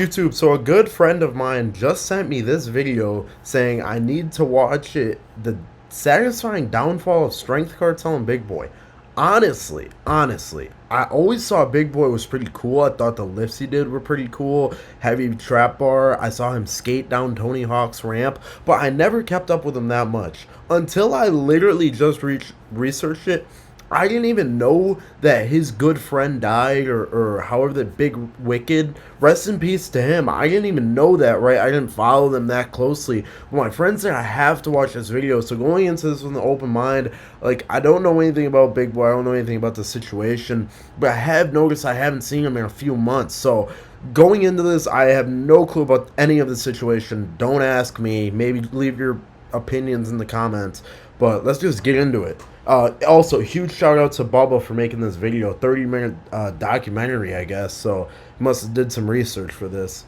YouTube, so a good friend of mine just sent me this video saying I need to watch it, the satisfying downfall of Strength Cartel and Big Boy. Honestly, I always saw Big Boy was pretty cool. I thought the lifts he did were pretty cool. Heavy trap bar. I saw him skate down Tony Hawk's ramp, but I never kept up with him that much until I literally just researched it. I didn't even know that his good friend died, or however, the Big Wicked. Rest in peace to him. I didn't even know that, right? I didn't follow them that closely. But my friend said I have to watch this video. So going into this with an open mind, like, I don't know anything about Big Boy. I don't know anything about the situation. But I have noticed I haven't seen him in a few months. So going into this, I have no clue about any of the situation. Don't ask me. Maybe leave your opinions in the comments. But let's just get into it. Also, huge shout out to Bubba for making this video, 30-minute documentary, I guess. So he must have did some research for this.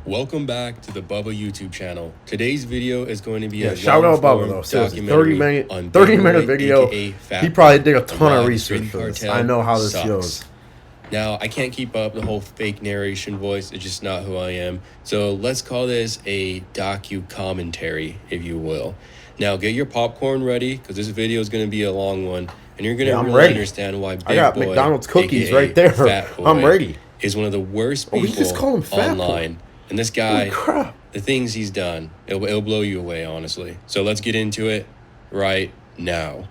Welcome back to the Bubba YouTube channel. Today's video is going to be a shout out Bubba though. Seriously, 30-minute video. He probably did a ton of research for this. I know how this goes. Now, I can't keep up the whole fake narration voice. It's just not who I am. So let's call this a docu-commentary, if you will. Now, get your popcorn ready, because this video is going to be a long one, and you're going to really understand why Big Boy, I got McDonald's cookies right there. I'm ready. Is one of the worst people just call him Fat online. Boy. And this guy, the things he's done, it'll blow you away, honestly. So let's get into it right now.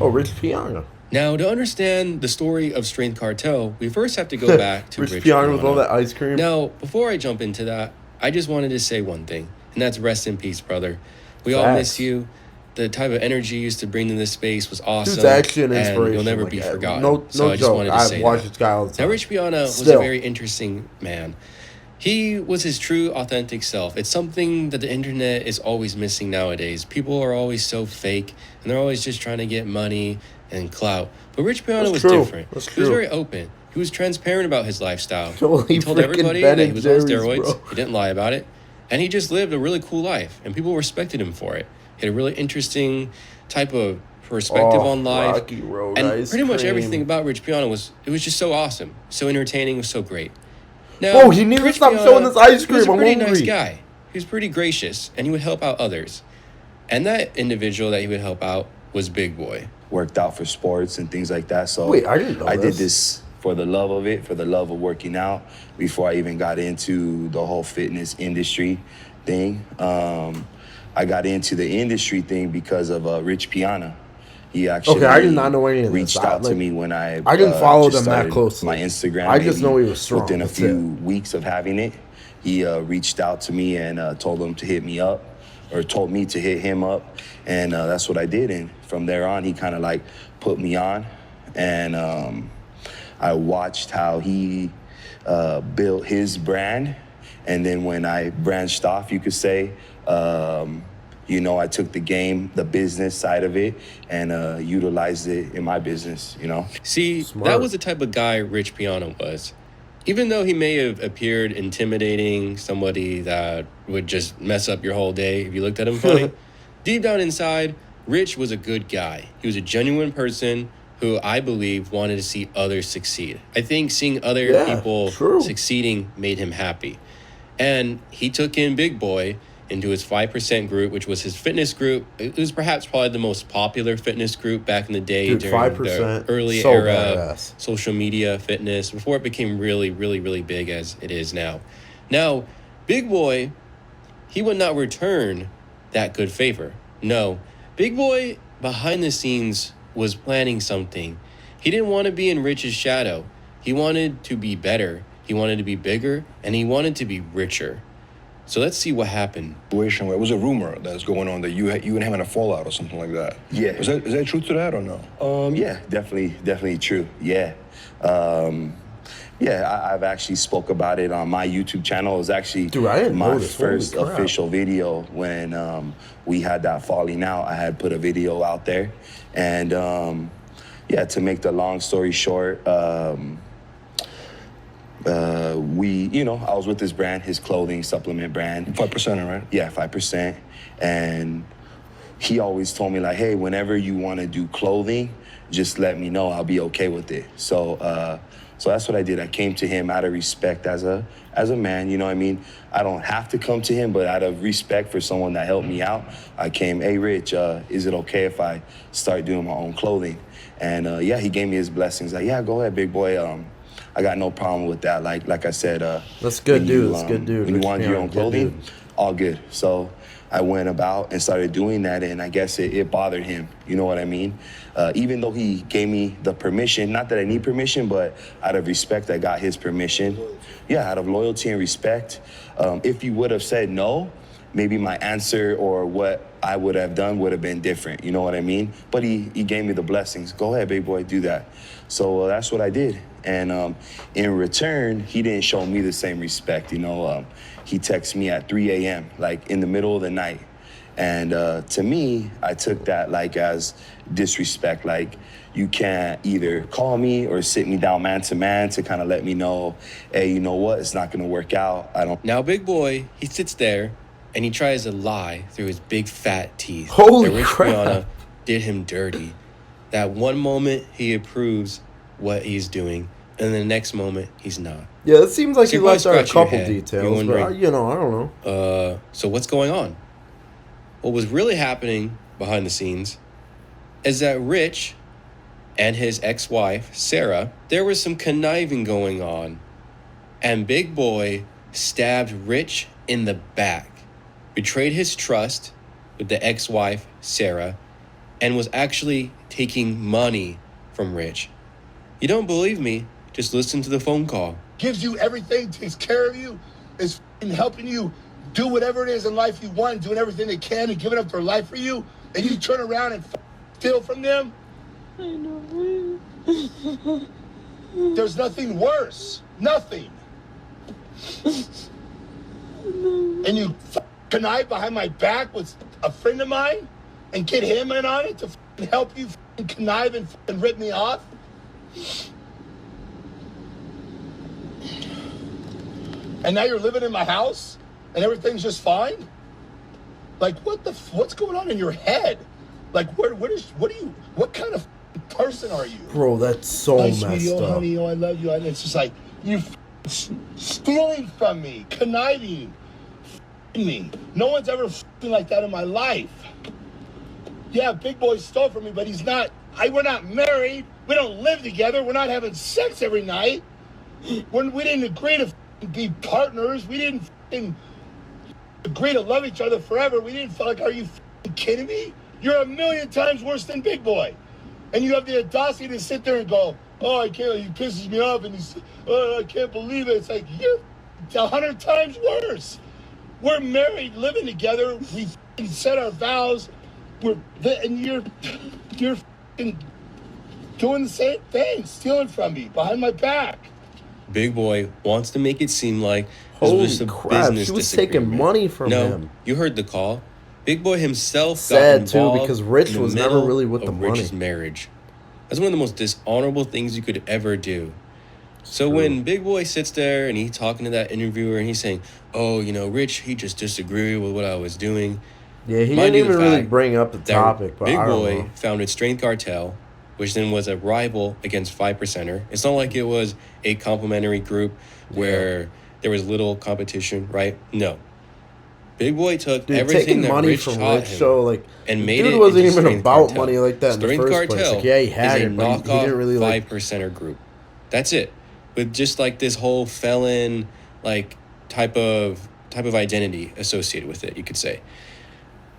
Oh, Rich Piana. Now, to understand the story of Strength Cartel, we first have to go back to Rich Piana with all that ice cream. Now, before I jump into that, I just wanted to say one thing, and that's rest in peace, brother. We all miss you. The type of energy you used to bring to this space was awesome. Dude's actually an inspiration. And you'll never be forgotten. No so I just joke. wanted to say I've watched this guy all the time. Now, Rich Piana was a very interesting man. He was his true, authentic self. It's something that the internet is always missing nowadays. People are always so fake, and they're always just trying to get money and clout. But Rich Piana was different. He was very open. He was transparent about his lifestyle. He told everybody that he was on steroids. Bro. He didn't lie about it. And he just lived a really cool life, and people respected him for it. He had a really interesting type of perspective on life. Rocky Road, and pretty much everything about Rich Piana was just so awesome, so entertaining, was so great. Now, oh, he never stopped showing this ice cream. He was a pretty nice guy. He was pretty gracious, and he would help out others. And that individual that he would help out was Big Boy. Worked out for sports and things like that. So wait, I didn't know I did this for the love of it, for the love of working out, before I even got into the whole fitness industry thing. I got into the industry thing because of Rich Piana. He actually I did not know any of this. Reached out to me when I didn't follow them that closely. My Instagram. I just know he was strong. Within a few weeks of having it, he reached out to me and told him to hit me up, or told me to hit him up, and that's what I did. And from there on, he kind of like put me on, and I watched how he built his brand. And then when I branched off, you could say, you know, I took the game, the business side of it, and utilized it in my business, you know? See, that was the type of guy Rich Piana was. Even though he may have appeared intimidating, somebody that would just mess up your whole day if you looked at him funny, deep down inside, Rich was a good guy. He was a genuine person who I believe wanted to see others succeed. I think seeing other people succeeding made him happy. And he took in Big Boy into his 5% group, which was his fitness group. It was perhaps probably the most popular fitness group back in the day, during the early era of social media fitness, before it became really, really, really big as it is now. Now, Big Boy, he would not return that good favor. No, Big Boy, behind the scenes, was planning something. He didn't want to be in Rich's shadow. He wanted to be better. He wanted to be bigger, and he wanted to be richer. So let's see what happened. Situation where it was a rumor that's going on that you and him had a fallout or something like that. Yeah. Is that truth to that or no? Yeah, definitely true. Yeah. I've actually spoke about it on my YouTube channel. It was actually my first official video when we had that falling out. I had put a video out there, and to make the long story short, I was with his brand, his clothing supplement brand. 5%, right? Yeah, 5%. And he always told me, like, hey, whenever you want to do clothing, just let me know. I'll be okay with it. So So that's what I did. I came to him out of respect as a man, you know what I mean? I don't have to come to him, but out of respect for someone that helped me out, I came, hey, Rich, is it okay if I start doing my own clothing? And yeah, he gave me his blessings. Like, yeah, go ahead, big boy. I got no problem with that. Like I said, that's good, dude. That's good, dude. When you want your own clothing, dude. All good. So I went about and started doing that, and I guess it bothered him. You know what I mean? Even though he gave me the permission, not that I need permission, but out of respect, I got his permission. Yeah, out of loyalty and respect. If he would have said no, maybe my answer or what I would have done would have been different. You know what I mean? But he gave me the blessings. Go ahead, big boy, do that. So that's what I did. And in return, he didn't show me the same respect. You know, he texted me at 3 a.m., like in the middle of the night. And to me, I took that like as disrespect. Like, you can't either call me or sit me down man to kind of let me know, hey, you know what? It's not going to work out. I don't. Now, big boy, he sits there and he tries to lie through his big fat teeth. Holy that Rich crap. Piana did him dirty. That one moment he approves what he's doing, and the next moment he's not. Yeah, it seems like So you you left out a scratch your couple head. details, You're but wondering, you know, I don't know. So what's going on? What was really happening behind the scenes is that Rich and his ex-wife, Sarah, there was some conniving going on. And Big Boy stabbed Rich in the back, betrayed his trust with the ex-wife, Sarah, and was actually taking money from Rich. You don't believe me? Just listen to the phone call. Gives you everything, takes care of you, is helping you do whatever it is in life you want, doing everything they can and giving up their life for you, and you turn around and steal from them? I know. There's nothing worse. Nothing. And you connive behind my back with a friend of mine and get him in on it to help you connive and rip me off? And now you're living in my house and everything's just fine? Like, what's going on in your head? Like, what kind of person are you? Bro, that's so Hi, messed sweetie, oh, up. honey, oh, I love you. And it's just like, you stealing from me, conniving me. No one's ever like that in my life. Yeah, Big Boy stole from me, but he's not, we're not married. We don't live together. We're not having sex every night. We didn't agree to be partners. We didn't agree to love each other forever. We didn't feel like, are you kidding me? You're a million times worse than Big Boy. And you have the audacity to sit there and go, oh, I can't, he pisses me off, and I can't believe it. It's like, you're 100 times worse. We're married, living together. We set our vows. And you're doing the same thing, stealing from me behind my back. Big Boy wants to make it seem like this Holy was just a crap, business she was disagreement. taking money from no, him. You heard the call. Big Boy himself Sad, got too, involved because Rich in the was never middle really with of the Rich's money. marriage. That's one of the most dishonorable things you could ever do. So when Big Boy sits there and he's talking to that interviewer and he's saying, oh, you know, Rich, he just disagreed with what I was doing. Yeah, he Mind didn't you, the even really fact bring up the that topic, but Big I don't Boy know. founded Strength Cartel, which then was a rival against 5%er. It's not like it was a complementary group where there was little competition, right? No. Big Boy took Dude, everything taking that money Rich from taught Rich, him so like, and the made dude it wasn't into even Strength about Cartel. money like that in the Strength first Cartel place. Like, yeah, he had is a it, but he knockoff didn't really like. 5%er group. That's it. With just like this whole felon like type of identity associated with it, you could say.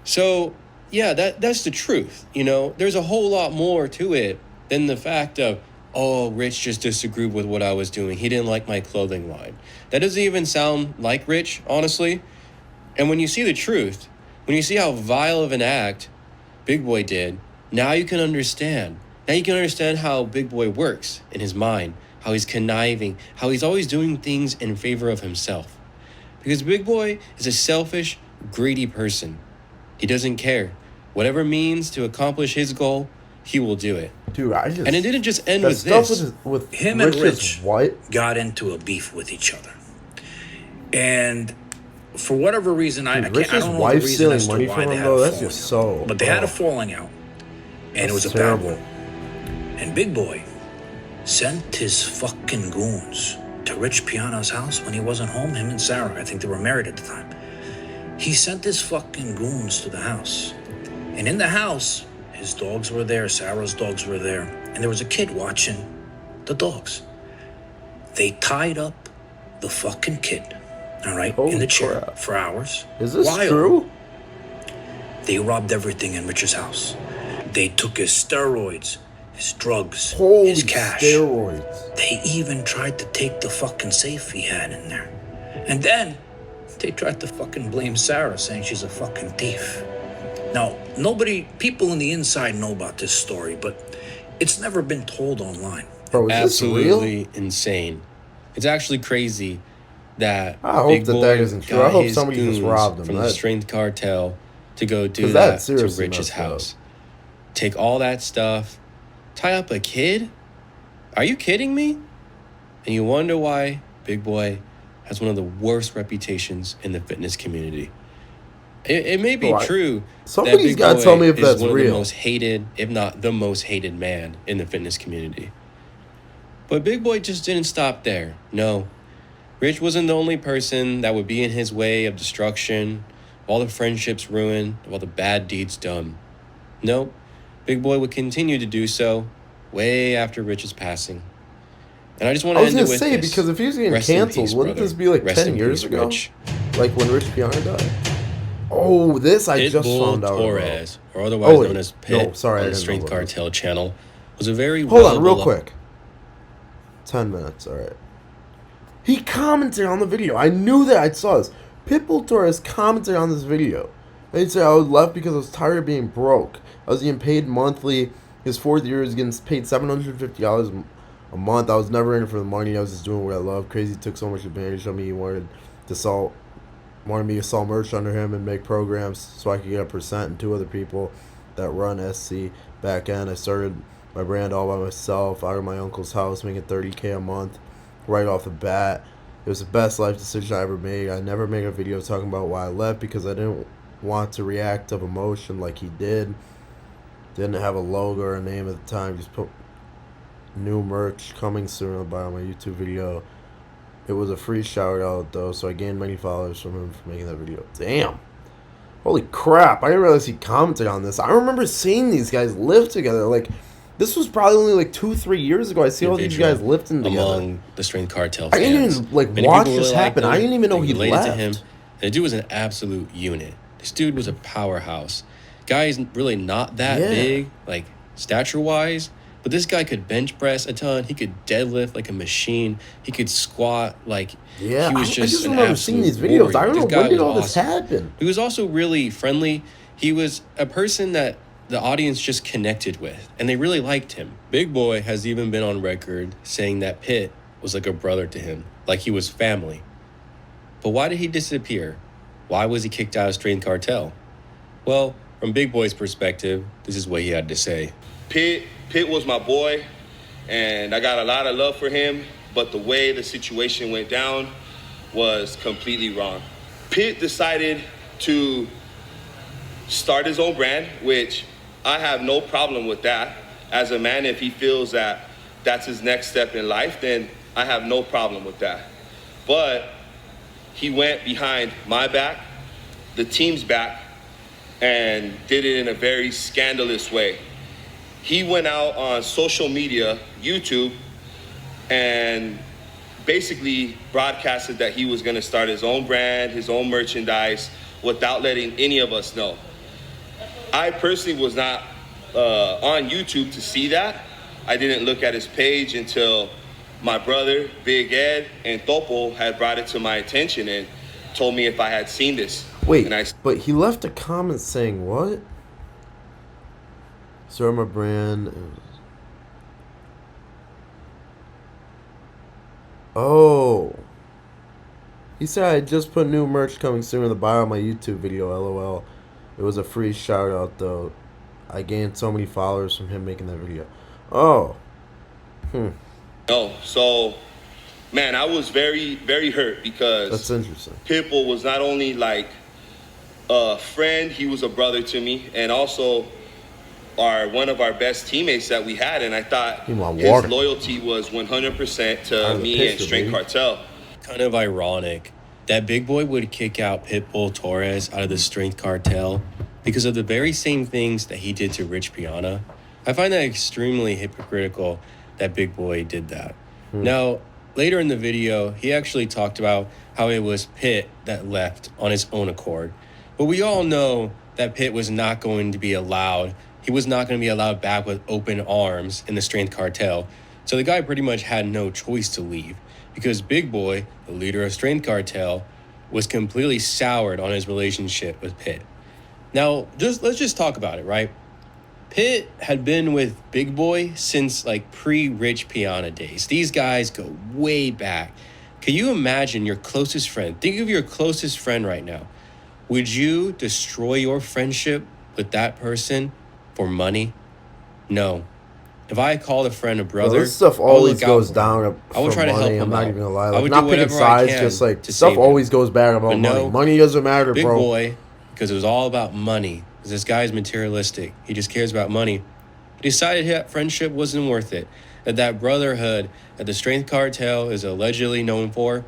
So yeah, that's the truth. You know, there's a whole lot more to it than the fact of, oh, Rich just disagreed with what I was doing. He didn't like my clothing line. That doesn't even sound like Rich, honestly. And when you see the truth, when you see how vile of an act Big Boy did, now you can understand. Now you can understand how Big Boy works in his mind, how he's conniving, how he's always doing things in favor of himself. Because Big Boy is a selfish, greedy person. He doesn't care. Whatever means to accomplish his goal, he will do it. Dude, and it didn't just end that with stuff this. with Him and Rich's Rich wife. got into a beef with each other. And for whatever reason, I don't Rich's know the wife reason stealing as to money why from they him, had though, a that's falling just out. so... But they had a oh. falling out, and it was a That's bad terrible. one. And Big Boy sent his fucking goons to Rich Piana's house when he wasn't home, him and Sarah. I think they were married at the time. He sent his fucking goons to the house. And in the house, his dogs were there, Sarah's dogs were there, and there was a kid watching the dogs. They tied up the fucking kid, all right, Holy in the chair crap. for hours. Is this While true? They robbed everything in Rich's house. They took his steroids, his drugs, Holy his cash. steroids. They even tried to take the fucking safe he had in there. And then they tried to fucking blame Sarah, saying she's a fucking thief. Now, people in the inside know about this story, but it's never been told online. Bro, is this real? Absolutely insane. It's actually crazy that I hope Big that Boy that isn't true. I got hope his somebody just goons robbed him. from the That- Strength Cartel to go do 'Cause that that's to seriously Rich's messed up. house. Take all that stuff, tie up a kid? Are you kidding me? And you wonder why Big Boy has one of the worst reputations in the fitness community. It may be Bro, true somebody's that Big gotta Boy tell me if is that's one of real. the most hated, if not the most hated man in the fitness community. But Big Boy just didn't stop there. No. Rich wasn't the only person that would be in his way of destruction, of all the friendships ruined, of all the bad deeds done. No. Big Boy would continue to do so way after Rich's passing. And I just want I to was end it gonna with say, this. because if he was getting Rest in canceled, peace, wouldn't brother. this be like Rest 10 in years peace, ago? Rich. Like when Rich Piana died? Oh, this I just Pitbull found out Torres, about. or otherwise Oh, wait. known as No, Pit sorry, I on the didn't know Strength about this. Cartel channel, was a very Hold on, real well-beloved- quick. 10 minutes, alright. He commented on the video. I knew that. I saw this. Pitbull Torres commented on this video. And he said, I was left because I was tired of being broke. I was getting paid monthly. His fourth year was getting paid $750 a month. I was never in it for the money. I was just doing what I love. Crazy took so much advantage of me. He wanted me to sell merch under him and make programs so I could get a percent, and two other people that run SC back end. I started my brand all by myself out of my uncle's house, making $30K a month right off the bat. It was the best life decision I ever made. I never made a video talking about why I left because I didn't want to react of emotion like he did. Didn't have a logo or a name at the time. Just put new merch coming soon on my YouTube video. It was a free shout out though, so I gained many followers from him for making that video. Damn. Holy crap. I didn't realize he commented on this. I remember seeing these guys live together. Like, this was probably only like 2-3 years ago. I see all these individual guys lifting together. among the Strength Cartel I fans. didn't even like Many watch people this really happen. liked I him. didn't even know They he related left. to him. The dude was an absolute unit. This dude was a powerhouse. Guy is really not that Yeah. big, like stature-wise, but this guy could bench press a ton. He could deadlift like a machine. He could squat like Yeah, he was I just just an remember seeing these absolute videos. I don't warrior. know, This guy when did was all this awesome. happen? He was also really friendly. He was a person that the audience just connected with, and they really liked him. Big Boy has even been on record saying that Pitt was like a brother to him, like he was family. But why did he disappear? Why was he kicked out of Strength Cartel? Well, from Big Boy's perspective, this is what he had to say. Pitt was my boy, and I got a lot of love for him, but the way the situation went down was completely wrong. Pitt decided to start his own brand, which I have no problem with that. As a man, if he feels that that's his next step in life, then I have no problem with that. But he went behind my back, the team's back, and did it in a very scandalous way. He went out on social media, YouTube, and basically broadcasted that he was gonna start his own brand, his own merchandise, without letting any of us know. I personally was not on YouTube to see that. I didn't look at his page until my brother, Big Ed, and Topo had brought it to my attention and told me if I had seen this. Wait, And but he left a comment saying what? Start my brand. Oh. He said I just put new merch coming soon in the bio of my YouTube video, LOL. It was a free shout out though. I gained so many followers from him making that video. Oh. No, so, man, I was very, very hurt because That's interesting. Pitbull was not only like a friend, he was a brother to me, and also one of our best teammates that we had, and I thought You want his water. loyalty was 100% to Out of the me picture, and Straight baby. Cartel. Kind of ironic that Big Boy would kick out Pitbull Torres out of the Strength Cartel because of the very same things that he did to Rich Piana. I find that extremely hypocritical that Big Boy did that. Now, later in the video, he actually talked about how it was Pitt that left on his own accord. But we all know that Pitt was not going to be allowed. He was not going to be allowed back with open arms in the Strength Cartel. So the guy pretty much had no choice to leave because Big Boy, the leader of Strength Cartel, was completely soured on his relationship with Pitt. Now, let's just talk about it, right? Pitt had been with Big Boy since like pre-Rich Piana days. These guys go way back. Can you imagine your closest friend? Think of your closest friend right now. Would you destroy your friendship with that person for money? No. If I called a friend a brother, Bro, this stuff I would always look out goes for down. him. I would for try to help money. him I'm not out. even gonna lie. I Like, would not do picking whatever I sides, can just like to stuff save him. always goes bad about But money. no, Money doesn't matter, Big bro. Boy, because it was all about money. Because this guy's materialistic. He just cares about money. He decided that friendship wasn't worth it. That brotherhood that the Strength Cartel is allegedly known for,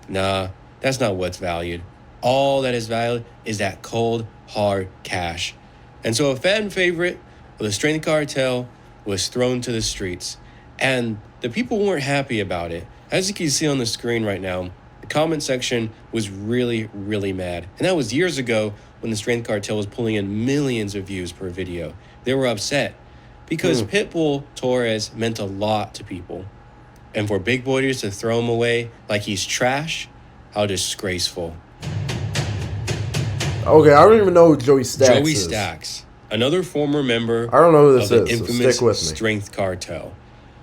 nah, that's not what's valued. All that is valued is that cold, hard cash. And so a fan favorite of the Strength Cartel was thrown to the streets. And the people weren't happy about it. As you can see on the screen right now, the comment section was really, really mad. And that was years ago when the Strength Cartel was pulling in millions of views per video. They were upset because Pitbull Torres meant a lot to people. And for Big Boy to throw him away like he's trash, how disgraceful. Okay, I don't even know who Joey Stacks Joey is. Stacks, another former member I don't know who this of the is, so infamous stick with me. Strength Cartel.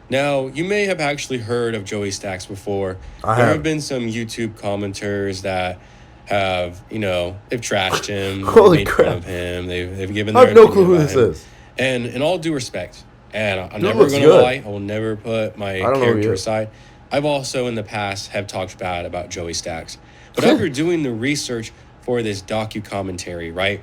Now, you may have actually heard of Joey Stacks before. I There have. have been some YouTube commenters that have, they've trashed him, Holy made crap. fun of him, they've given I their have no opinion clue who about this him. is. And in all due respect, and I'm Dude never looks going to good. lie, I will never put my I don't know who he character is. aside. I've also in the past have talked bad about Joey Stacks. But after doing the research for this docu-commentary, right,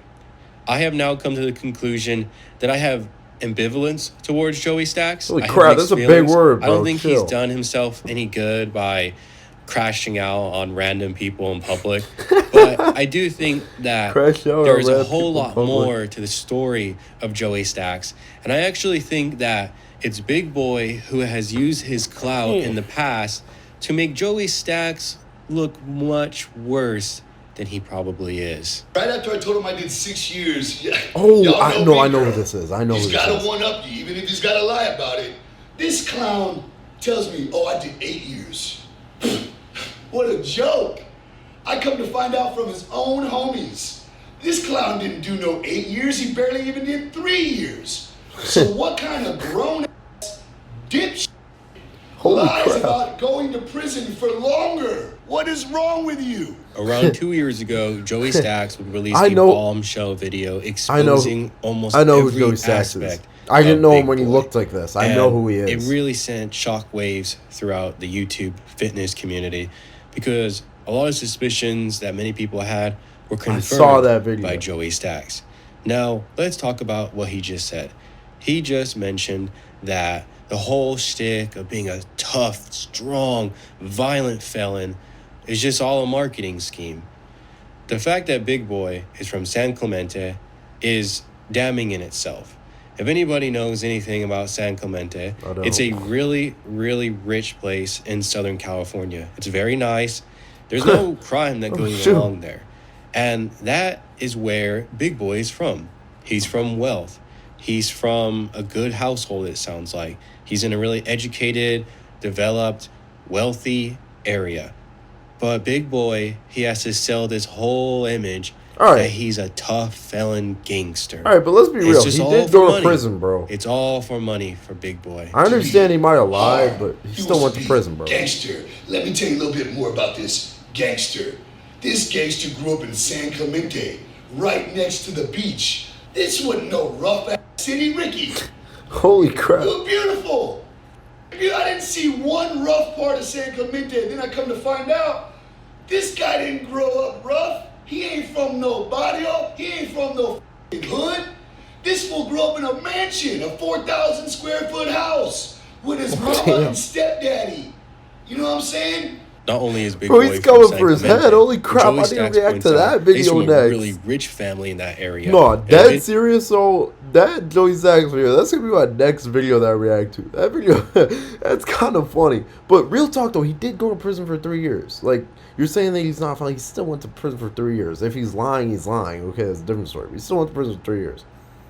I have now come to the conclusion that I have ambivalence towards Joey Stacks. Holy I have crap, mixed that's a big feelings. word, I don't bro. think Chill. he's done himself any good by crashing out on random people in public. But I do think that Crash out on there's a random whole people in lot public. more to the story of Joey Stacks. And I actually think that it's Big Boy who has used his clout in the past to make Joey Stacks look much worse than he probably is. Right after I told him I did 6 years, Oh, y'all I me, know who girl. this is. I know who He's this got is. to one up you, even if he's got to lie about it. This clown tells me, oh, I did 8 years. What a joke. I come to find out from his own homies. This clown didn't do no 8 years. He barely even did 3 years. So what kind of grown-ass dipshit Holy lies crap. about going to prison for longer? What is wrong with you? Around 2 years ago, Joey Stacks would release I a know- bombshell video I know- exposing almost I know who every Joey Stacks is. aspect I didn't of know him Big when he Boy. looked like this. I know And who he is. It really sent shockwaves throughout the YouTube fitness community because a lot of suspicions that many people had were confirmed saw that video. by Joey Stacks. Now, let's talk about what he just said. He just mentioned that the whole shtick of being a tough, strong, violent felon is just all a marketing scheme. The fact that Big Boy is from San Clemente is damning in itself. If anybody knows anything about San Clemente, I don't. it's a really, really rich place in Southern California. It's very nice. There's no crime that goes shoot. along there. And that is where Big Boy is from. He's from wealth. He's from a good household, it sounds like. He's in a really educated, developed, wealthy area. But Big Boy, he has to sell this whole image All right. that he's a tough felon gangster. All right, but let's be It's real. just He all did for go to money. prison, bro. It's all for money for Big Boy. I understand he might have lied, but he He still wants went to be prison, bro. Gangster. Let me tell you a little bit more about this gangster. This gangster grew up in San Clemente, right next to the beach. This wasn't no rough ass city, Ricky. Holy crap. It was beautiful. I didn't see one rough part of San Clemente. Then I come to find out, this guy didn't grow up rough. He ain't from no barrio. He ain't from no f***ing hood. This fool grew up in a mansion, a 4,000 square foot house with his mama and stepdaddy. You know what I'm saying? Not only is Big Bro, Boy he's from going for his Sacramento, head. Holy but crap, Joey I didn't Stacks react points to out that he's video from a next. really rich family in that area. No, And dead serious. So that Joey Stacks video, that's gonna be my next video that I react to. That video, that's kind of funny. But real talk though, he did go to prison for 3 years. Like, you're saying that he's not funny, he still went to prison for 3 years. If he's lying, he's lying. Okay, that's a different story. But he still went to prison for 3 years.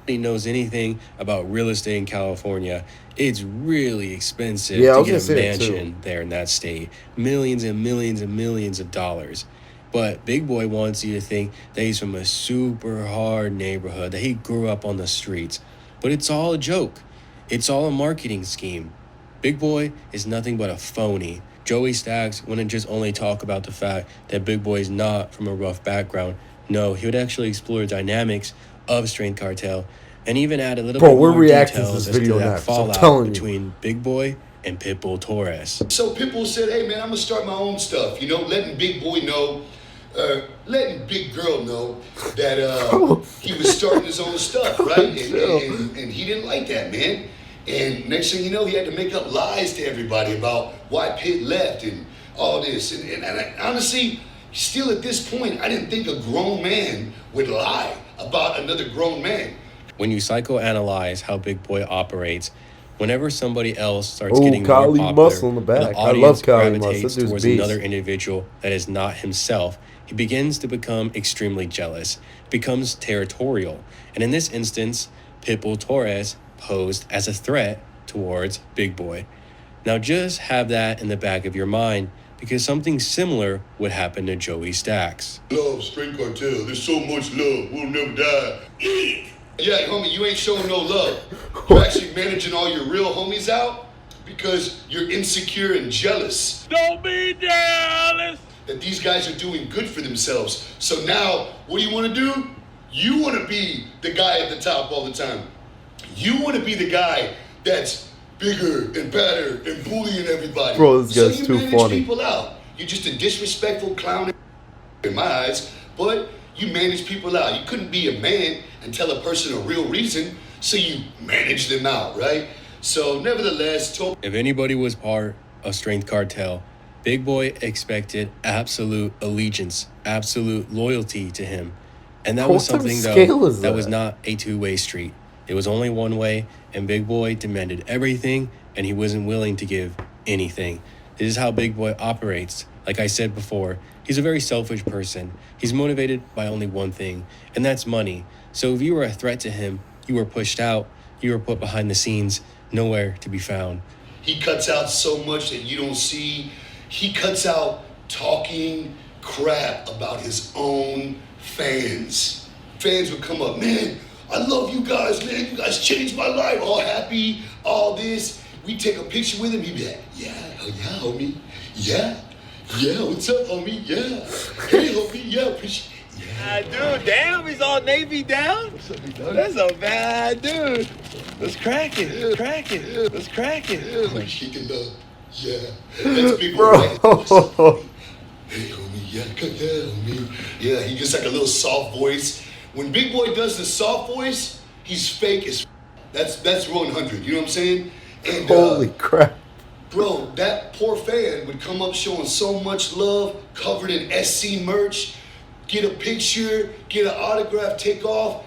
he knows anything about real estate in California, it's really expensive Yeah, I to was get a gonna say it, too. mansion there in that state. Millions and millions and millions of dollars. But Big Boy wants you to think that he's from a super hard neighborhood, that he grew up on the streets. But it's all a joke. It's all a marketing scheme. Big Boy is nothing but a phony. Joey Stacks wouldn't just only talk about the fact that Big Boy is not from a rough background. No, he would actually explore the dynamics of Strength Cartel and even add a little Bro, bit we're more reacting to details this as to video that next, I'm fallout telling you. between Big Boy and Pitbull Torres. So Pitbull said, hey man, I'm gonna start my own stuff, you know, letting Big Boy know, letting Big Girl know that he was starting his own stuff, right? And he didn't like that, man. And next thing you know, he had to make up lies to everybody about why Pitt left and all this. And I, honestly, still at this point, I didn't think a grown man would lie about another grown man. When you psychoanalyze how Big Boy operates, whenever somebody else starts Oh, getting more Kali popular, Muscle in the and back. the I love audience Kali Muscle. gravitates That dude's towards beast. another individual that is not himself, he begins to become extremely jealous, becomes territorial. And in this instance, Pitbull Torres posed as a threat towards Big Boy. Now just have that in the back of your mind, because something similar would happen to Joey Stacks. Love, Strength Cartel, there's so much love, we'll never die. Yeah, homie, you ain't showing no love. You're actually managing all your real homies out because you're insecure and jealous. Don't be jealous. That these guys are doing good for themselves. So now, what do you want to do? You want to be the guy at the top all the time. You want to be the guy that's bigger and better and bullying everybody. Bro, this guy's so too you manage funny. people out. You're just a disrespectful clown in my eyes, but you manage people out. You couldn't be a man and tell a person a real reason, so you manage them out, right? So nevertheless, If anybody was part of Strength Cartel, Big Boy expected absolute allegiance, absolute loyalty to him. And that was What type of something, scale though, is that was that? not a two-way street. It was only one way, and Big Boy demanded everything, and he wasn't willing to give anything. This is how Big Boy operates. Like I said before, he's a very selfish person. He's motivated by only one thing, and that's money. So if you were a threat to him, you were pushed out, you were put behind the scenes, nowhere to be found. he cuts out so much that you don't see. He cuts out talking crap about his own fans. Fans would come up, man, I love you guys, man. You guys changed my life. All happy, all this. We take a picture with him. He'd be like, yeah, oh yeah, homie. Yeah, what's up, homie? Yeah. Hey, homie, yeah, appreciate Dude, damn, he's all Navy down. That's a bad dude. Let's crack it. Crack it. Let's crack it. Yeah, like shaking the, yeah. That's big Bro. right? What's up, homie? Hey, homie, yeah, homie. Yeah, he gets like a little soft voice. When Big Boy does the soft voice, he's fake as That's 100, you know what I'm saying? And, Holy crap. bro, that poor fan would come up showing so much love, covered in SC merch, get a picture, get an autograph, take off.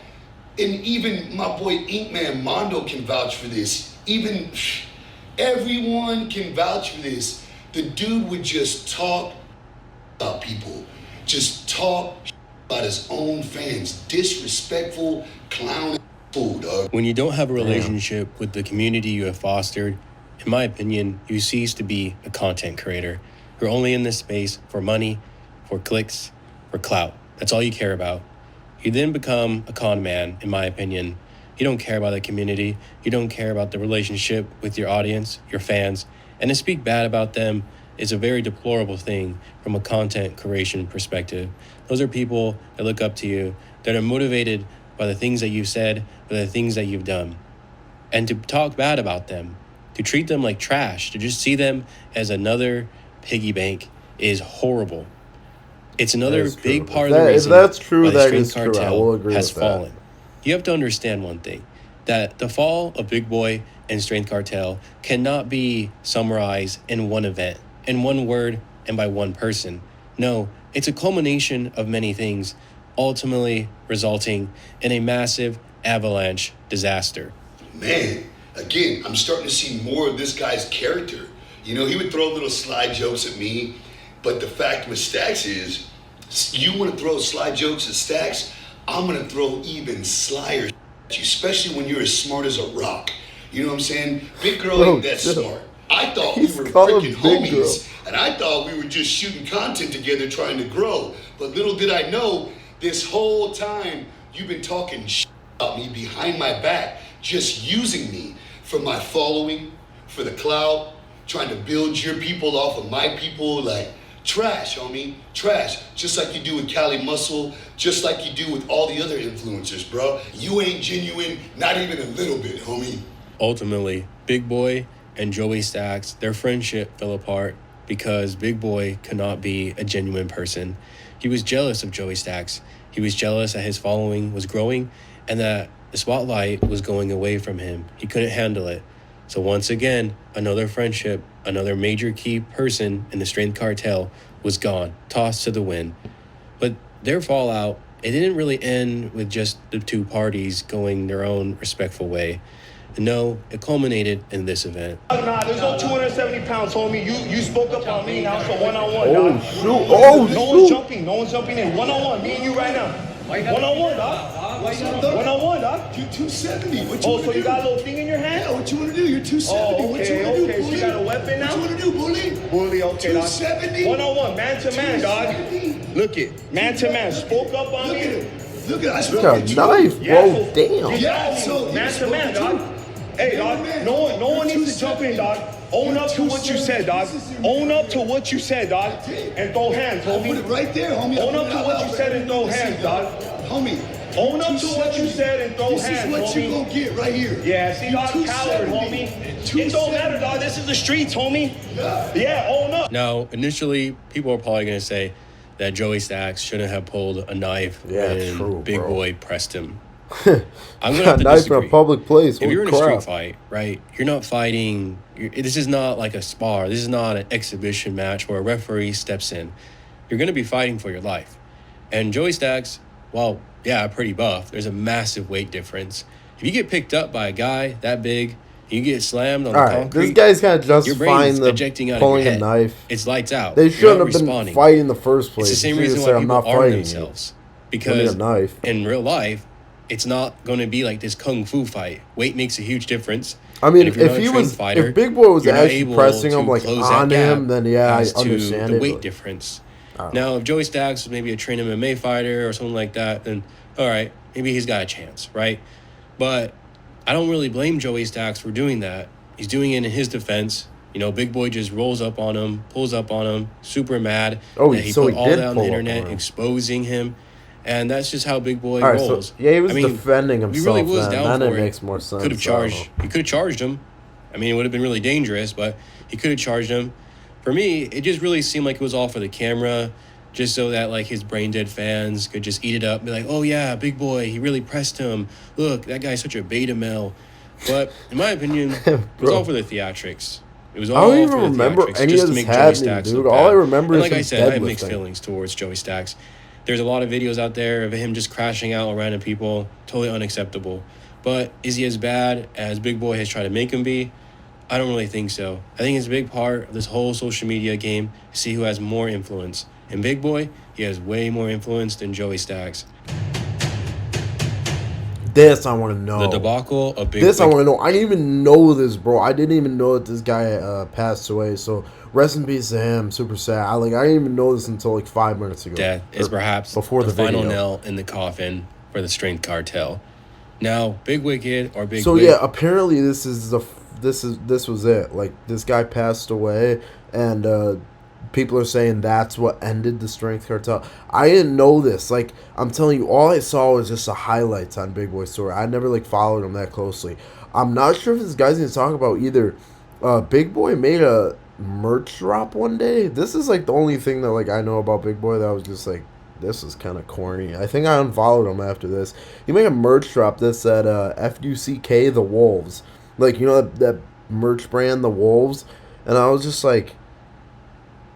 And even my boy Inkman Mondo can vouch for this. Even everyone can vouch for this. The dude would just talk about people. Just talk about his own fans. Disrespectful, clown fool, dog. When you don't have a relationship with the community you have fostered, in my opinion, you cease to be a content creator. You're only in this space for money, for clicks, for clout. That's all you care about. You then become a con man, in my opinion. You don't care about the community. You don't care about the relationship with your audience, your fans. And to speak bad about them is a very deplorable thing from a content creation perspective. Those are people that look up to you, that are motivated by the things that you've said, by the things that you've done. And to talk bad about them, to treat them like trash, to just see them as another piggy bank is horrible. It's another That is big true. part If of the that- if reason that's true, why the that Strength is true. I Cartel will agree has with that. fallen. you have to understand one thing, that the fall of Big Boy and Strength Cartel cannot be summarized in one event, in one word, and by one person. No, it's a culmination of many things, ultimately resulting in a massive avalanche disaster. Man, again, I'm starting to see more of this guy's character. You know, he would throw little sly jokes at me, but the fact with Stacks is, you want to throw sly jokes at Stacks, I'm going to throw even slyer at you, especially when you're as smart as a rock. You know what I'm saying? Big girl ain't that smart. I thought we were freaking homies, and I thought we were just shooting content together trying to grow. But little did I know, this whole time you've been talking shit about me behind my back, just using me for my following, for the clout, trying to build your people off of my people. Like, trash, homie, trash. Just like you do with Cali Muscle, just like you do with all the other influencers, bro. You ain't genuine, not even a little bit, homie. Ultimately, Big Boy and Joey Stacks, their friendship fell apart because Big Boy could not be a genuine person. He was jealous of Joey Stacks. He was jealous that his following was growing and that the spotlight was going away from him. He couldn't handle it. So once again, another friendship, another major key person in the Strength Cartel was gone, tossed to the wind. But their fallout, it didn't really end with just the two parties going their own respectful way. No, it culminated in this event. Nah, there's no 270 pounds, homie. You spoke up on me now, so one-on-one, Oh, dog. shoot. Oh, No one's jumping. No one's jumping in. One-on-one, me and you right now. One-on-one, dog. One-on-one, dog. You're 270. What you Oh, want so to you do? got a little thing in your hand? Yeah, what you want to do? You're 270. Oh, What you want to do, okay. So bully? you got a weapon now? What you want to do, bully? Bully, okay, dog. 270? One-on-one, man-to-man, dog. 270? Look it. Man-to-man. Spoke up on Look at me. him. Look at I Got spoke a at you. knife, bro. Yeah, so- Damn. Yeah, so man-to-man, dog. Hey, dog, no one needs to jump in, dog. Own up to what you said, dog. Own up to what you said, dog. And throw hands, I'll put it homie. right there, homie. Own up to what you said and throw hands, dog. Homie. Own up to what you said and throw This hands, is what you homie. gonna get right here. Yeah, see, dog, coward, 270. homie. It don't matter, dog. This is the streets, homie. Yeah, own up. Now, initially, people are probably going to say that Joey Stacks shouldn't have pulled a knife Yeah, when true, Big bro. Boy pressed him. I'm going to have to Knife disagree. in a public place. If you're in a Holy street crap. fight, right, you're not fighting. This is not like a spar. This is not an exhibition match where a referee steps in. You're going to be fighting for your life. And Joey Stacks, well, yeah, pretty buff. There's a massive weight difference. If you get picked up by a guy that big, you get slammed on All the right, concrete. this guy's kind of your brain's justifying ejecting the out of your pulling a head. knife. It's lights out. They You're shouldn't not have been responding. fighting in the first place. It's the same You should reason just why say, I'm people not arm fighting themselves. Give me Because a knife. in real life, it's not going to be like this kung fu fight. Weight makes a huge difference. I mean, And if you're not a he trained was, fighter, if Big Boy was you're not actually able pressing to him like close on that him, gap then yeah, I as to understand the it. weight but- difference. I don't Now, if Joey Stacks was maybe a trained MMA fighter or something like that, then all right, maybe he's got a chance, right? But I don't really blame Joey Stacks for doing that. He's doing it in his defense. You know, Big Boy just rolls up on him, pulls up on him, super mad Oh, that he so put he all did that on the pull up internet, on him. exposing him. And that's just how Big Boy All right, rolls. so yeah, he was I mean, defending he himself. really was then. down Then for it it. makes more sense. Could have I don't charged. know. He could have charged him. I mean, it would have been really dangerous, but he could have charged him. For me, it just really seemed like it was all for the camera, just so that like his brain dead fans could just eat it up and be like, "Oh yeah, Big Boy, he really pressed him. Look, that guy's such a beta male." But in my opinion, it was Bro. all for the theatrics. It was I all don't even for the remember theatrics, any just of to this make Joey happening, Stacks dude. look All I bad. remember And is like I him said, I have mixed deadlifting. feelings towards Joey Stacks. There's a lot of videos out there of him just crashing out on random people. Totally unacceptable. But is he as bad as Big Boy has tried to make him be? I don't really think so. I think it's a big part of this whole social media game to see who has more influence. And Big Boy, he has way more influence than Joey Stacks. This I want to know. The debacle of Big This I Boy. want to know. I didn't even know this, bro. I didn't even know that this guy passed away. So rest in peace to him. Super sad. I didn't even know this until like 5 minutes ago. Death is Or perhaps before the final video. nail in the coffin for the Strength Cartel. Now, Big Wicked or Big So Wig, yeah, apparently this was it. Like this guy passed away, and people are saying that's what ended the Strength Cartel. I didn't know this. Like I'm telling you, all I saw was just the highlights on Big Boy's story. I never like followed him that closely. I'm not sure if this guy's gonna talk about either. Big Boy made a merch drop one day. This is like the only thing that like I know about Big Boy that was just like This is kind of corny. I think I unfollowed him after this. He made a merch drop that said FUCK the Wolves. Like, you know that merch brand, the Wolves? And I was just like,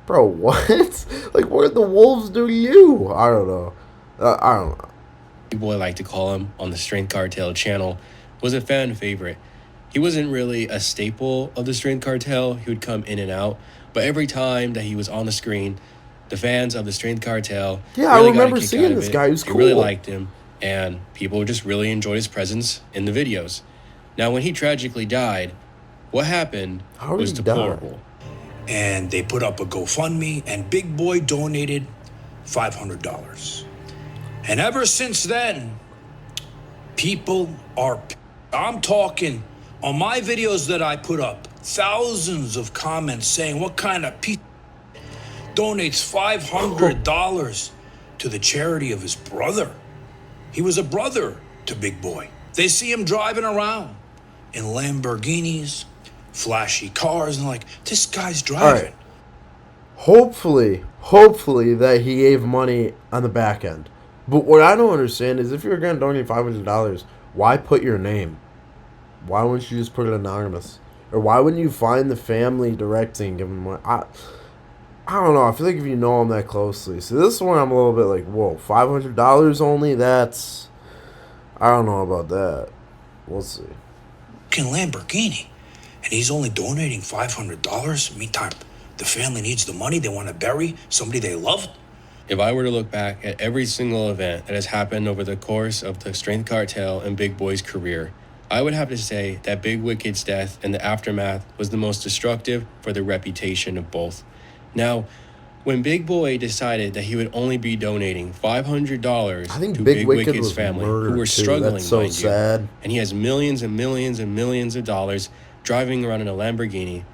bro, what? Like, what did the Wolves do to you? I don't know. I don't know. Big Boy liked to call him on the Strength Cartel channel, was a fan favorite. He wasn't really a staple of the Strength Cartel. He would come in and out. But every time that he was on the screen, the fans of the Strength Cartel I remember seeing this guy. He was cool. They really liked him, and people just really enjoyed his presence in the videos. Now, when he tragically died, what happened was deplorable. And they put up a GoFundMe, and Big Boy donated $500. And ever since then, people are... I'm talking on my videos that I put up, thousands of comments saying, what kind of piece donates $500 to the charity of his brother? He was a brother to Big Boy. They see him driving around in Lamborghinis, flashy cars, and like, this guy's driving. Hopefully that he gave money on the back end. But what I don't understand is if you're going to donate $500, why put your name? Why wouldn't you just put it anonymous? Or why wouldn't you find the family directing and give them money? I don't know. I feel like if you know them that closely. So this one I'm a little bit like, whoa, $500 only? That's... I don't know about that. We'll see. Lamborghini. And he's only donating $500? Meantime, the family needs the money. They want to bury somebody they loved. If I were to look back at every single event that has happened over the course of the Strength Cartel and Big Boy's career, I would have to say that Big Wicked's death and the aftermath was the most destructive for the reputation of both. Now, when Big Boy decided that he would only be donating $500 to Big Wicked's family, who were struggling, that's so sad. And he has millions and millions and millions of dollars driving around in a Lamborghini,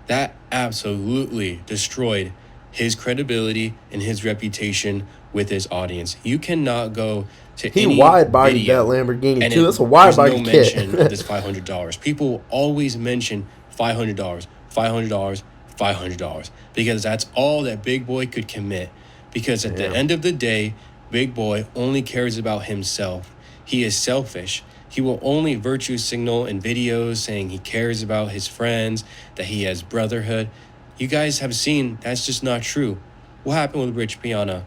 that absolutely destroyed his credibility and his reputation with his audience. You cannot go to any wide-bodied video that Lamborghini and too. That's a wide-bodied kit. mention of this $500. People will always mention $500, $500, $500, because that's all that Big Boy could commit. Because at the end of the day, Big Boy only cares about himself. He is selfish. He will only virtue signal in videos saying he cares about his friends, that he has brotherhood. You guys have seen that's just not true. What happened with Rich Piana?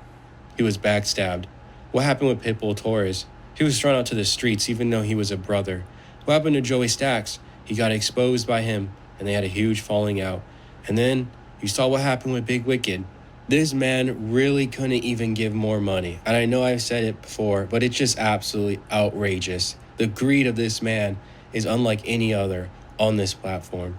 He was backstabbed. What happened with Pitbull Torres? He was thrown out to the streets even though he was a brother. What happened to Joey Stacks? He got exposed by him, and they had a huge falling out. And then you saw what happened with Big Wicked. This man really couldn't even give more money. And I know I've said it before, but it's just absolutely outrageous. The greed of this man is unlike any other on this platform.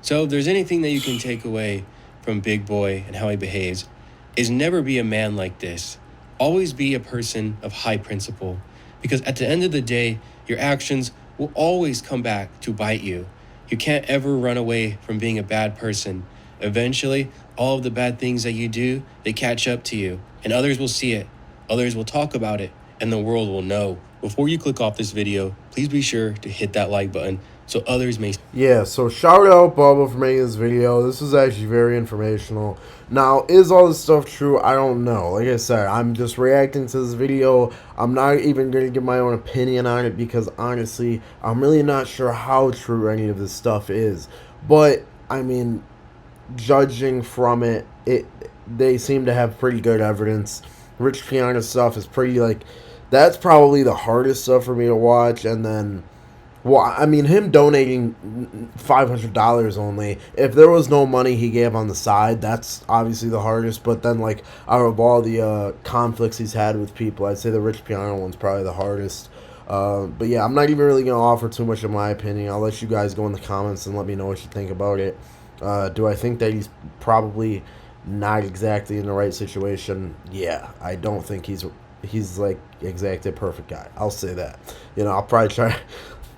So if there's anything that you can take away from Big Boy and how he behaves, is never be a man like this. Always be a person of high principle. Because at the end of the day, your actions will always come back to bite you. You can't ever run away from being a bad person. Eventually, all of the bad things that you do, they catch up to you. And others will see it. Others will talk about it. And the world will know. Before you click off this video, please be sure to hit that like button so others may... Yeah, so shout out Bubba for making this video. This was actually very informational. Now, is all this stuff true? I don't know. Like I said, I'm just reacting to this video. I'm not even going to give my own opinion on it because, honestly, I'm really not sure how true any of this stuff is. But, I mean, judging from it, they seem to have pretty good evidence. Rich Piana stuff is pretty, like... That's probably the hardest stuff for me to watch, and then, well, I mean, him donating $500 only, if there was no money he gave on the side, that's obviously the hardest, but then, like, out of all the conflicts he's had with people, I'd say the Rich Piana one's probably the hardest. But yeah, I'm not even really going to offer too much of my opinion. I'll let you guys go in the comments and let me know what you think about it. Do I think that he's probably not exactly in the right situation? Yeah, I don't think he's like exactly a perfect guy. I'll say that. You know, I'll probably try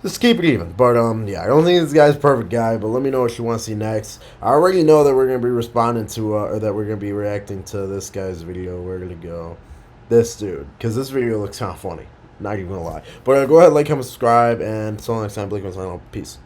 just keep it even. But yeah, I don't think this guy's a perfect guy, but let me know what you want to see next. I already know that we're going to be responding to or that we're going to be reacting to this guy's video. We're going to go this dude, because this video looks kind of funny, not even gonna lie. But go ahead, like, comment, subscribe, and until next time, Blakewendt1. Peace.